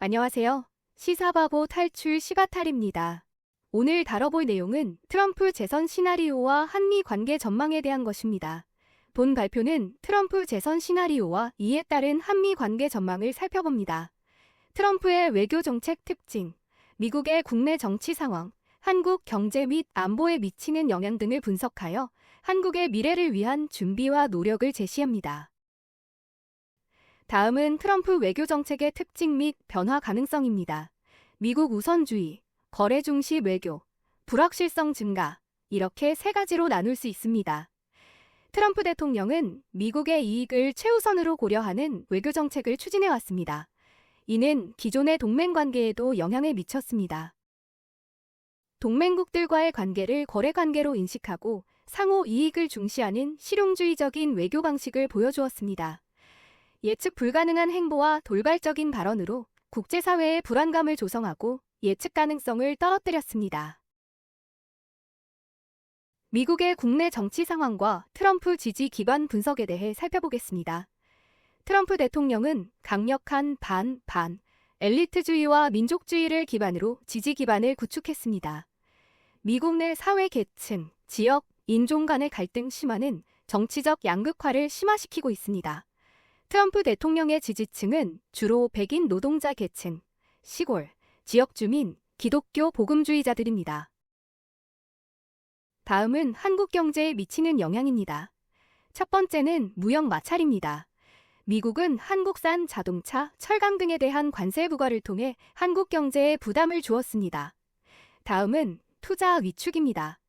안녕하세요. 시사바보 탈출 시바탈입니다. 오늘 다뤄볼 내용은 트럼프 재선 시나리오와 한미 관계 전망에 대한 것입니다. 본 발표는 트럼프 재선 시나리오와 이에 따른 한미 관계 전망을 살펴봅니다. 트럼프의 외교 정책 특징, 미국의 국내 정치 상황, 한국 경제 및 안보에 미치는 영향 등을 분석하여 한국의 미래를 위한 준비와 노력을 제시합니다. 다음은 트럼프 외교 정책의 특징 및 변화 가능성입니다. 미국 우선주의, 거래 중시 외교, 불확실성 증가, 이렇게 세 가지로 나눌 수 있습니다. 트럼프 대통령은 미국의 이익을 최우선으로 고려하는 외교 정책을 추진해 왔습니다. 이는 기존의 동맹 관계에도 영향을 미쳤습니다. 동맹국들과의 관계를 거래 관계로 인식하고 상호 이익을 중시하는 실용주의적인 외교 방식을 보여주었습니다. 예측 불가능한 행보와 돌발적인 발언으로 국제사회의 불안감을 조성하고 예측 가능성을 떨어뜨렸습니다. 미국의 국내 정치 상황과 트럼프 지지 기반 분석에 대해 살펴보겠습니다. 트럼프 대통령은 강력한 엘리트주의와 민족주의를 기반으로 지지 기반을 구축했습니다. 미국 내 사회 계층, 지역, 인종 간의 갈등 심화는 정치적 양극화를 심화시키고 있습니다. 트럼프 대통령의 지지층은 주로 백인 노동자 계층, 시골, 지역 주민, 기독교 복음주의자들입니다. 다음은 한국 경제에 미치는 영향입니다. 첫 번째는 무역 마찰입니다. 미국은 한국산 자동차, 철강 등에 대한 관세 부과를 통해 한국 경제에 부담을 주었습니다. 다음은 투자 위축입니다.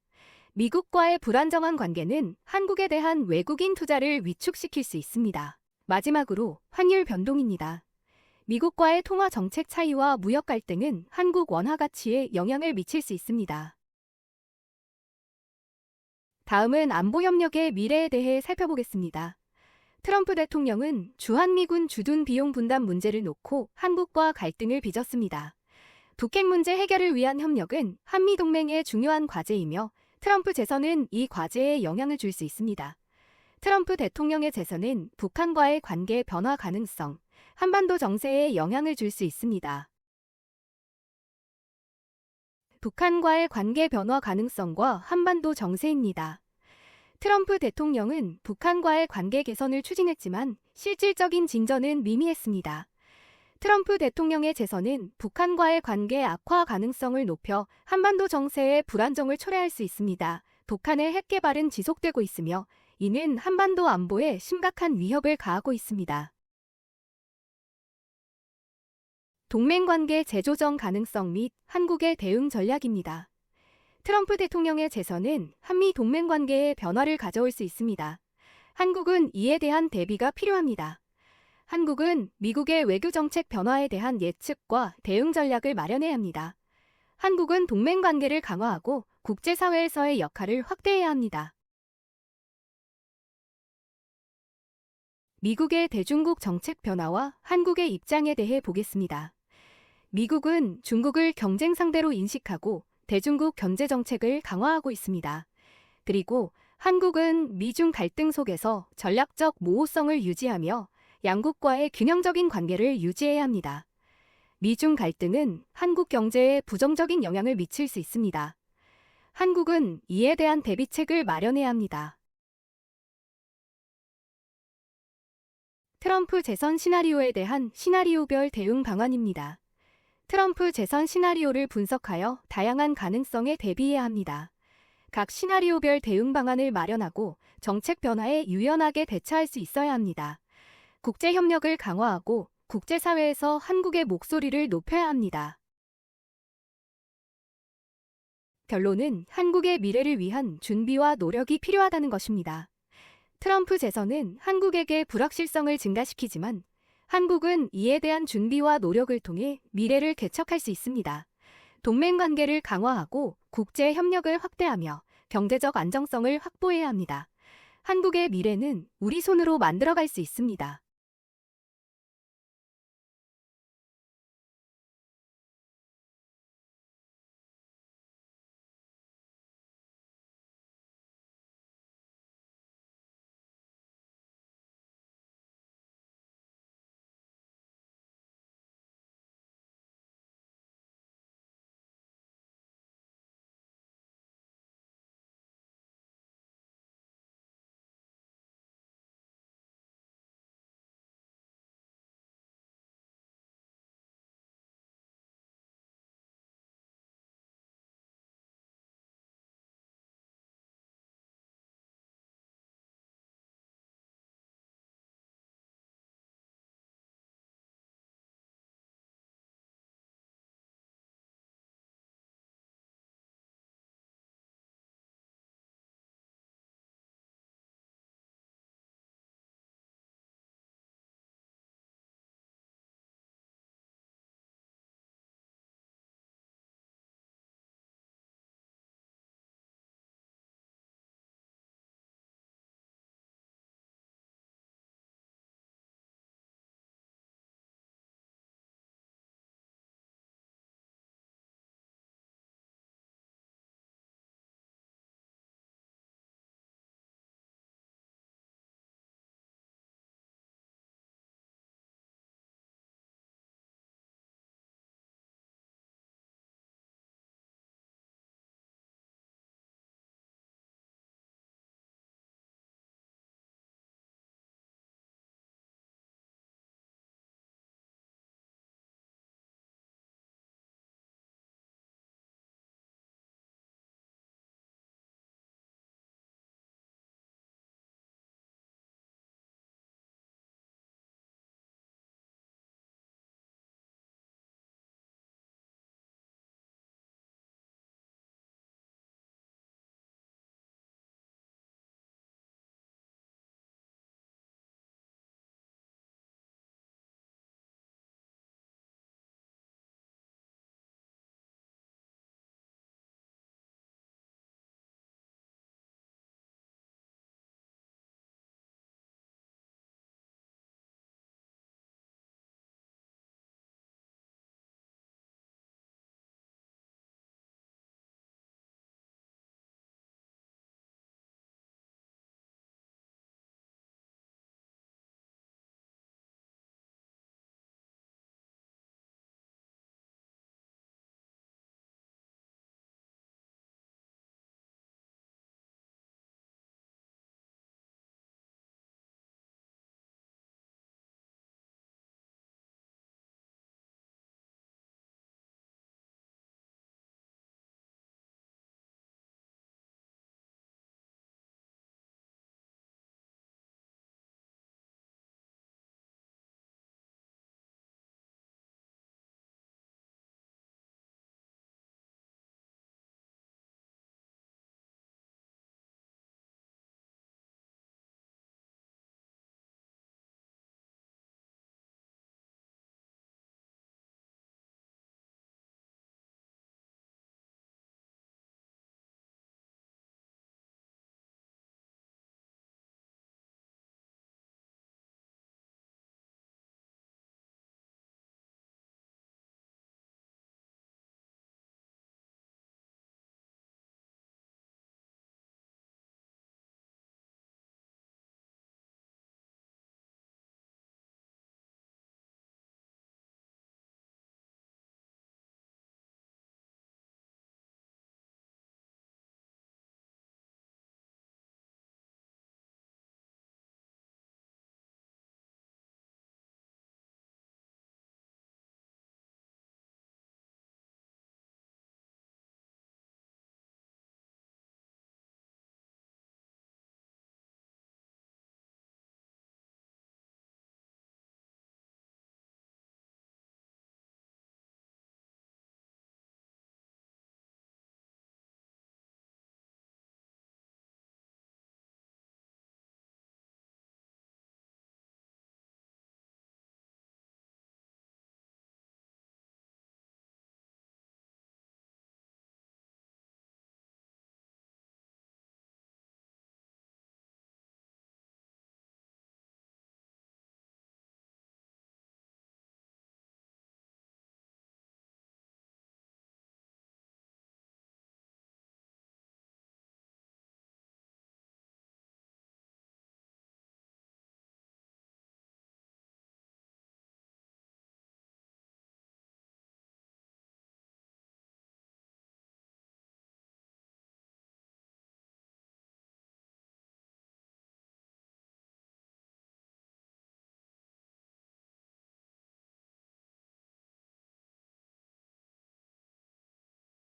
미국과의 불안정한 관계는 한국에 대한 외국인 투자를 위축시킬 수 있습니다. 마지막으로 환율 변동입니다. 미국과의 통화 정책 차이와 무역 갈등은 한국 원화 가치에 영향을 미칠 수 있습니다. 다음은 안보 협력의 미래에 대해 살펴보겠습니다. 트럼프 대통령은 주한미군 주둔 비용 분담 문제를 놓고 한국과 갈등을 빚었습니다. 북핵 문제 해결을 위한 협력은 한미동맹의 중요한 과제이며 트럼프 재선은 이 과제에 영향을 줄 수 있습니다. 트럼프 대통령의 재선은 북한과의 관계 변화 가능성, 한반도 정세에 영향을 줄 수 있습니다. 북한과의 관계 변화 가능성과 한반도 정세입니다. 트럼프 대통령은 북한과의 관계 개선을 추진했지만 실질적인 진전은 미미했습니다. 트럼프 대통령의 재선은 북한과의 관계 악화 가능성을 높여 한반도 정세의 불안정을 초래할 수 있습니다. 북한의 핵 개발은 지속되고 있으며 이는 한반도 안보에 심각한 위협을 가하고 있습니다. 동맹관계 재조정 가능성 및 한국의 대응 전략입니다. 트럼프 대통령의 재선은 한미 동맹관계에 변화를 가져올 수 있습니다. 한국은 이에 대한 대비가 필요합니다. 한국은 미국의 외교정책 변화에 대한 예측과 대응 전략을 마련해야 합니다. 한국은 동맹관계를 강화하고 국제사회에서의 역할을 확대해야 합니다. 미국의 대중국 정책 변화와 한국의 입장에 대해 보겠습니다. 미국은 중국을 경쟁 상대로 인식하고 대중국 경제 정책을 강화하고 있습니다. 그리고 한국은 미중 갈등 속에서 전략적 모호성을 유지하며 양국과의 균형적인 관계를 유지해야 합니다. 미중 갈등은 한국 경제에 부정적인 영향을 미칠 수 있습니다. 한국은 이에 대한 대비책을 마련해야 합니다. 트럼프 재선 시나리오에 대한 시나리오별 대응 방안입니다. 트럼프 재선 시나리오를 분석하여 다양한 가능성에 대비해야 합니다. 각 시나리오별 대응 방안을 마련하고 정책 변화에 유연하게 대처할 수 있어야 합니다. 국제 협력을 강화하고 국제사회에서 한국의 목소리를 높여야 합니다. 결론은 한국의 미래를 위한 준비와 노력이 필요하다는 것입니다. 트럼프 재선은 한국에게 불확실성을 증가시키지만 한국은 이에 대한 준비와 노력을 통해 미래를 개척할 수 있습니다. 동맹관계를 강화하고 국제 협력을 확대하며 경제적 안정성을 확보해야 합니다. 한국의 미래는 우리 손으로 만들어갈 수 있습니다.